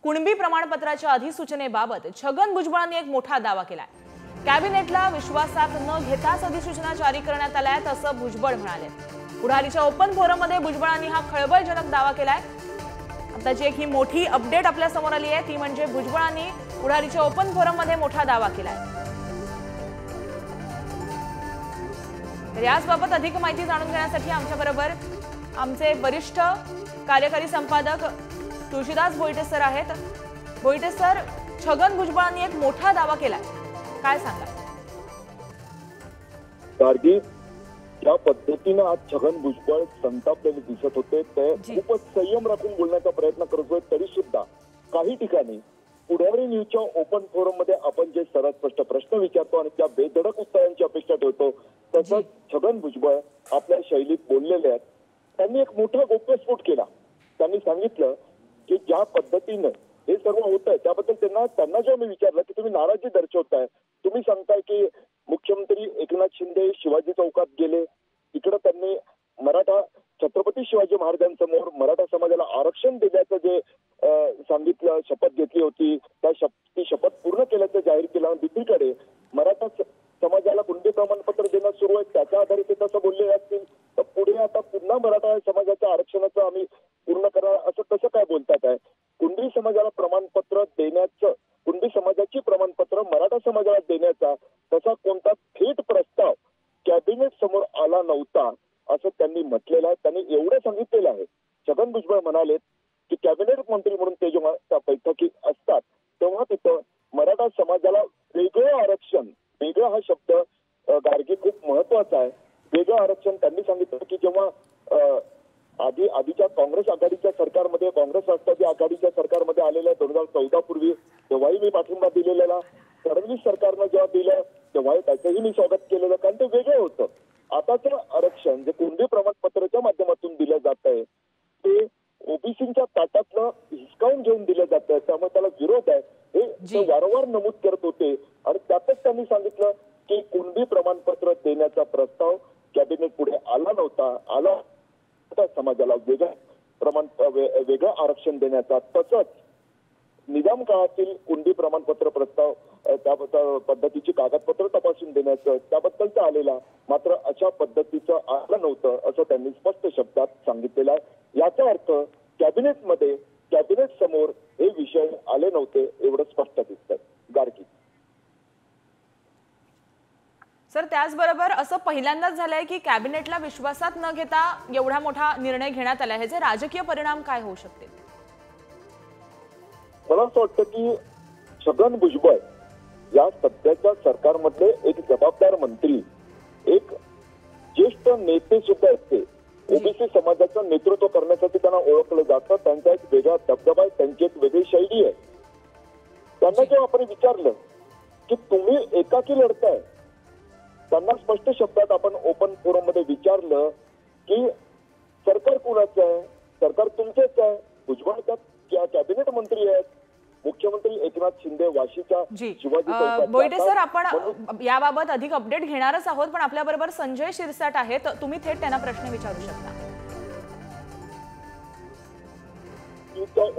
कुणबी प्रमाणपत्राच्या अधिसूचनेबाबत छगन भुजबळांनी एक मोठा दावा केलाय। कॅबिनेटला विश्वासात न घेताच अधिसूचना जारी करण्यात आल्यात असं भुजबळ म्हणाले। पुढारीच्या ओपन फोरममध्ये भुजबळांनी हा खळबळजनक दावा केलाय। आताची एक ही मोठी अपडेट आपल्या समोर आली आहे ती म्हणजे भुजबळांनी पुढारीच्या ओपन फोरममध्ये मोठा दावा केलाय। तर याबाबत अधिक माहिती जाणून घेण्यासाठी आमच्याबरोबर आमचे वरिष्ठ कार्यकारी संपादक तुळशीदास भोईटे सर आहेत। भोईटे सर, छगन भुजबळांनी एक मोठा दावा केलाय, काय सांगाल? गार्गी, ज्या पद्धतीने आज छगन भुजबळ संतापलेले दिसत होते ते खूपच संयम राखून बोलण्याचा प्रयत्न करतोय, तरी सुद्धा काही ठिकाणी पुढारी न्यूजच्या ओपन फोरम मध्ये आपण जे सरळ स्पष्ट प्रश्न विचारतो आणि त्या बेधडक उत्तरांची अपेक्षा ठेवतो, तसंच छगन भुजबळ आपल्या शैलीत बोललेले आहेत। त्यांनी एक मोठा गोप्यस्फोट केला। त्यांनी सांगितलं की ज्या पद्धतीने हे सर्व होत आहे त्याबद्दल त्यांना जेव्हा मी विचारलं की तुम्ही नाराजी दर्शवताय, तुम्ही सांगताय की मुख्यमंत्री एकनाथ शिंदे शिवाजी चौकात गेले, तिकडे त्यांनी मराठा छत्रपती शिवाजी महाराजांसमोर मराठा समाजाला आरक्षण दिल्याचं जे सांगितलं, शपथ घेतली होती, ती शपथ पूर्ण केल्याचं जाहीर केलं। दुसरीकडे मराठा समाजाला कुणबी प्रमाणपत्र देणं सुरू आहे, त्याच्या आधारे ते तसं बोलले असतील तर पुढे आता पुन्हा मराठा समाजाच्या आरक्षणाचं आम्ही पूर्ण करा असं कसं काय बोलतात आहे? कुणबी समाजाला प्रमाणपत्र देण्याचं, कुणबी समाजाची प्रमाणपत्र मराठा समाजाला देण्याचा तसा कोणता थेट प्रस्ताव कॅबिनेट समोर आला नव्हता असं त्यांनी म्हटलेलं आहे। त्यांनी एवढं सांगितलेलं आहे। छगन भुजबळ म्हणाले की कॅबिनेट मंत्री म्हणून ते जेव्हा त्या बैठकीत असतात तेव्हा तिथं मराठा समाजाला वेगळं आरक्षण, वेगळं हा शब्द गार्गी खूप महत्वाचा आहे, वेगळं आरक्षण त्यांनी सांगितलं की जेव्हा आधीच्या काँग्रेस आघाडीच्या सरकारमध्ये, काँग्रेस राष्ट्रवादी आघाडीच्या सरकारमध्ये आलेल्या 2014 पूर्वी तेव्हाही मी पाठिंबा दिलेला, फडणवीस सरकारनं जेव्हा दिलं तेव्हा त्याचंही मी स्वागत केलेलं, कारण ते वेगळं होतं। आताचं आरक्षण जे कुणबी प्रमाणपत्राच्या माध्यमातून दिलं जात आहे ते ओबीसीच्या ताटातलं हिसकावून घेऊन दिलं जात आहे, त्यामुळे त्याला विरोध आहे हे ते वारंवार नमूद करत होते। आणि त्यातच त्यांनी सांगितलं की कुणबी प्रमाणपत्र देण्याचा प्रस्ताव कॅबिनेट पुढे आला नव्हता, आला समाजाला वेगळं आरक्षण देण्याचा, तसंच निजाम काळातील कुणबी प्रमाणपत्र प्रस्ताव त्या पद्धतीची कागदपत्र तपासून देण्याचं त्याबद्दलचा आलेला, मात्र अशा पद्धतीचं आलं नव्हतं असं त्यांनी स्पष्ट शब्दात सांगितलेलं आहे। याचा अर्थ कॅबिनेटमध्ये, कॅबिनेट समोर हे विषय आले नव्हते एवढं स्पष्ट दिसतंय गार्गी। सर, त्याचबरोबर असं पहिल्यांदाच झालंय की कॅबिनेटला विश्वासात न घेता एवढा मोठा निर्णय घेण्यात आला, ह्याचे राजकीय परिणाम काय होऊ शकतील? मला असं वाटतं की छगन भुजबळ या सध्याच्या सरकारमधले एक जबाबदार मंत्री, एक ज्येष्ठ नेते सुद्धा असते, ओबीसी समाजाचं नेतृत्व करण्यासाठी त्यांना ओळखलं जातं, त्यांचा एक वेगळा दबदबा आहे, त्यांची एक वेगळी शैली आहे। त्यांना जेव्हा आपण विचारलं की तुम्ही एकाकी लढताय, त्यांना स्पष्ट शब्दात आपण ओपन फोरम मध्ये विचारलं की सरकार कुणाचं आहे? सरकार तुमचेच आहे। भुजबळ कॅबिनेट मंत्री आहेत, मुख्यमंत्री एकनाथ शिंदे वाशीच्या शिवाजी। भोईटे सर, आपण याबाबत अधिक अपडेट घेणारच आहोत, पण आपल्या बरोबर संजय शिरसाट आहेत, तुम्ही थेट त्यांना प्रश्न विचारू शकता।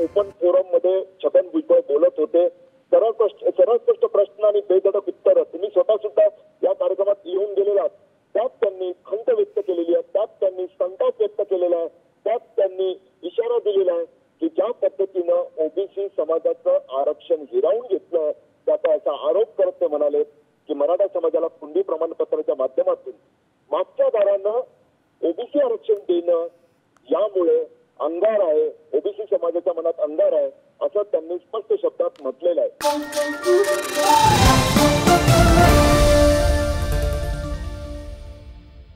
ओपन फोरम मध्ये छगन भुजबळ बोलत होते, सरळ स्पष्ट प्रश्न आणि बेधडक उत्तर तुम्ही स्वतः सुद्धा या कार्यक्रमात येऊन गेलेला, त्यात त्यांनी खंत व्यक्त केलेली आहे, त्यात त्यांनी संताप व्यक्त केलेला आहे, त्यात त्यांनी इशारा दिलेला आहे की ज्या पद्धतीनं ओबीसी समाजाचं आरक्षण हिरावून घेतलं त्याचा असा आरोप करत ते म्हणाले की मराठा समाजाला कुणबी प्रमाणपत्राच्या माध्यमातून मागच्या दारानं ओबीसी आरक्षण देणं यामुळे अंगार आहे, ओबीसी समाजाच्या मनात अंगार आहे असं त्यांनी स्पष्ट शब्दात म्हटलेलं आहे।